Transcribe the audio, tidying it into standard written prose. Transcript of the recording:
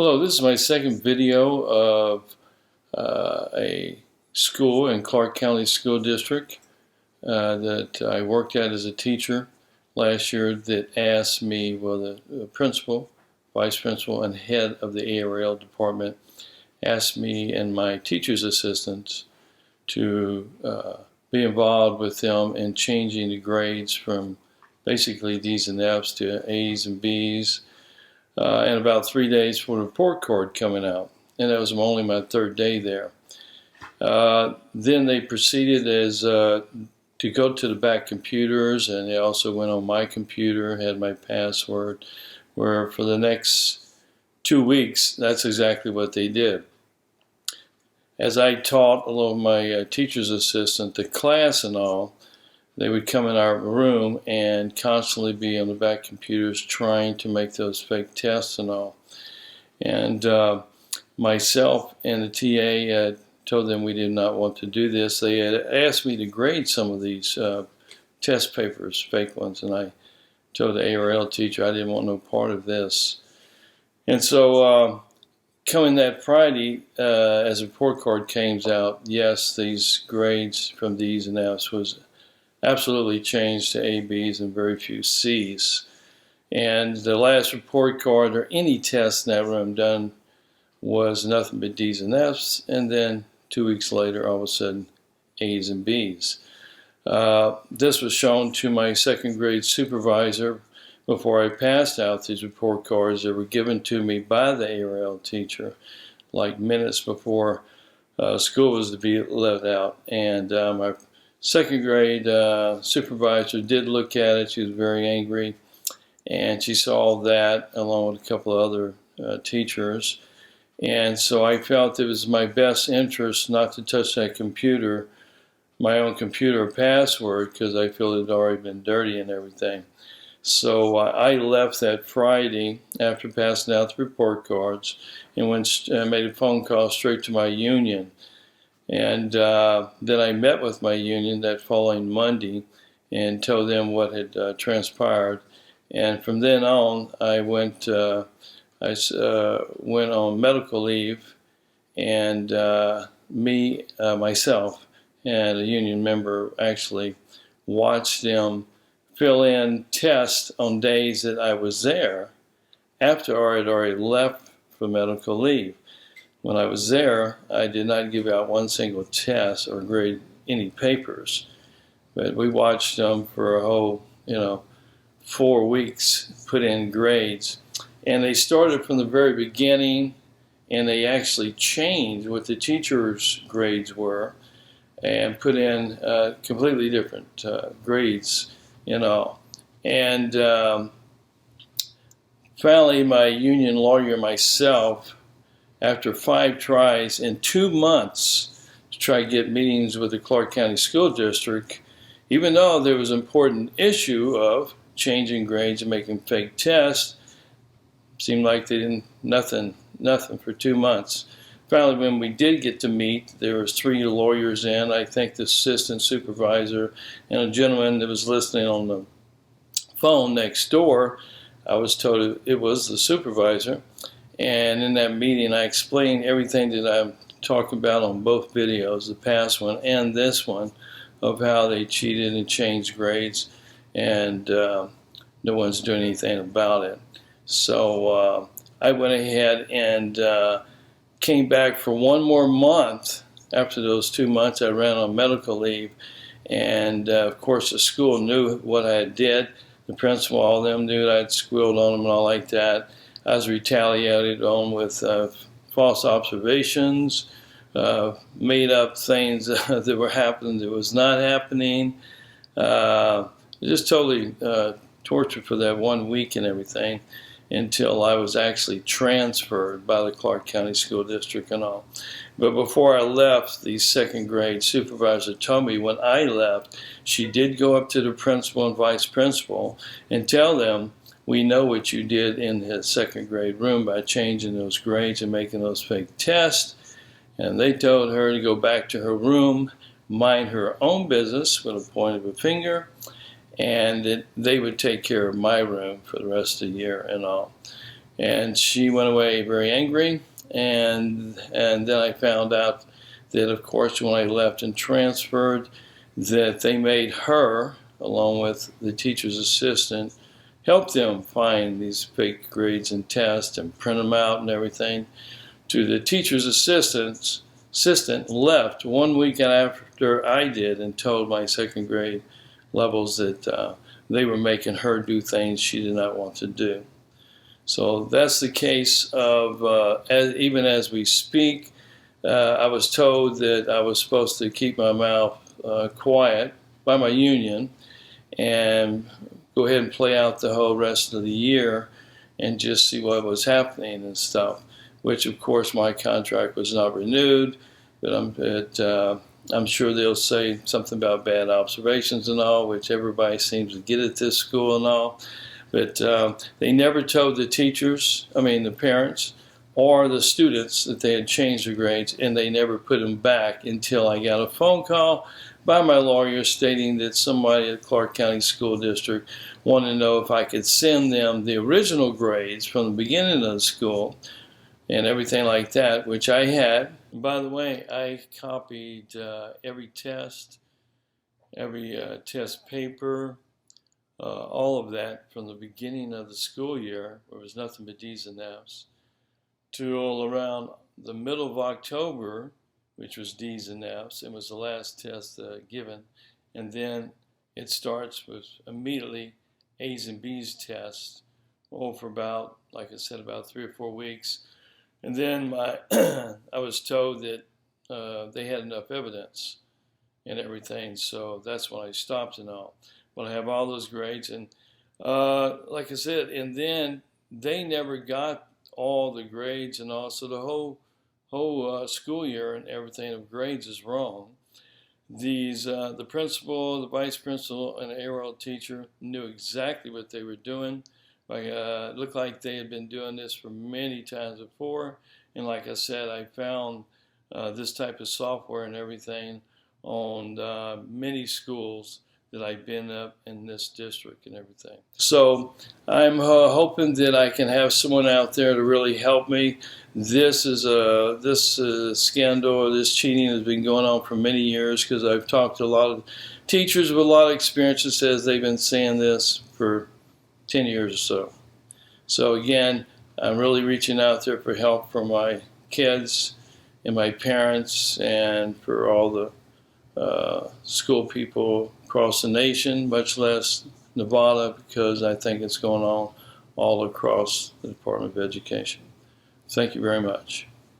Hello, this is my second video of a school in Clark County School District that I worked at as a teacher last year that asked me, well, the principal, vice principal, and head of the ARL Department asked me and my teacher's assistants to be involved with them in changing the grades from basically D's and F's to A's and B's. And about 3 days for the report card coming out. And that was only my third day there. Then they proceeded to go to the back computers, and they also went on my computer, had my password, where for the next 2 weeks, that's exactly what they did. As I taught, along with my teacher's assistant, the class and all, they would come in our room and constantly be on the back computers trying to make those fake tests and all. And myself and the TA told them we did not want to do this. They had asked me to grade some of these test papers, fake ones, and I told the ARL teacher I didn't want no part of this. And so coming that Friday, as a report card came out, yes, these grades from D's and F's was absolutely changed to A, B's, and very few C's. And the last report card or any test in that room done was nothing but D's and F's, and then 2 weeks later, all of a sudden, A's and B's. This was shown to my second grade supervisor before I passed out these report cards that were given to me by the ARL teacher, like minutes before school was to be let out. And my second grade supervisor did look at it. She was very angry, and she saw that along with a couple of other teachers. And so I felt it was my best interest not to touch that computer, my own computer password, because I feel it had already been dirty and everything. So I left that Friday after passing out the report cards and made a phone call straight to my union. And then I met with my union that following Monday and told them what had transpired. And from then on, I went on medical leave, and myself, and a union member actually watched them fill in tests on days that I was there after I had already left for medical leave. When I was there, I did not give out one single test or grade any papers, but we watched them for a whole, 4 weeks, put in grades. And they started from the very beginning, and they actually changed what the teachers' grades were and put in completely different grades, And finally, my union lawyer and myself, after 5 tries in 2 months to try to get meetings with the Clark County School District, even though there was an important issue of changing grades and making fake tests, seemed like they didn't, nothing for 2 months. Finally, when we did get to meet, there was 3 lawyers in, I think the assistant supervisor, and a gentleman that was listening on the phone next door. I was told it was the supervisor. And in that meeting, I explained everything that I'm talking about on both videos, the past one and this one, of how they cheated and changed grades, and no one's doing anything about it. So I went ahead and came back for 1 more month. After those 2 months, I ran on medical leave, and of course the school knew what I did. The principal, all of them knew I'd squealed on them and all like that. I was retaliated on with false observations, made up things that were happening that was not happening. Just totally tortured for that 1 week and everything until I was actually transferred by the Clark County School District and all. But before I left, the second grade supervisor told me when I left, she did go up to the principal and vice principal and tell them, we know what you did in the second grade room by changing those grades and making those fake tests. And they told her to go back to her room, mind her own business with a point of a finger, and that they would take care of my room for the rest of the year and all. And she went away very angry, and then I found out that, of course, when I left and transferred, that they made her, along with the teacher's assistant, help them find these fake grades and tests and print them out and everything. To the teacher's assistant left 1 week after I did and told my second grade levels that they were making her do things she did not want to do. So that's the case of, even as we speak, I was told that I was supposed to keep my mouth quiet by my union and go ahead and play out the whole rest of the year and just see what was happening and stuff, which of course my contract was not renewed, but I'm sure they'll say something about bad observations and all, which everybody seems to get at this school and all. But they never told the teachers, the parents, or the students that they had changed the grades, and they never put them back until I got a phone call by my lawyer stating that somebody at Clark County School District wanted to know if I could send them the original grades from the beginning of the school and everything like that, which I had. And by the way, I copied every test, every test paper, all of that from the beginning of the school year, where it was nothing but D's and F's, till around the middle of October, which was D's and F's. It was the last test given. And then it starts with immediately A's and B's tests, for about, like I said, about 3 or 4 weeks. And then I was told that they had enough evidence and everything, so that's when I stopped and all. But I have all those grades, and like I said, and then they never got all the grades and all, so the whole school year and everything of grades is wrong. The principal, the vice principal, and the ARL teacher knew exactly what they were doing. It looked like they had been doing this for many times before, and like I said, I found this type of software and everything on many schools that I've been up in this district and everything. So I'm hoping that I can have someone out there to really help me. This scandal, this cheating has been going on for many years, because I've talked to a lot of teachers with a lot of experience that says they've been seeing this for 10 years or so. So again, I'm really reaching out there for help for my kids and my parents and for all the school people across the nation, much less Nevada, because I think it's going on all across the Department of Education. Thank you very much.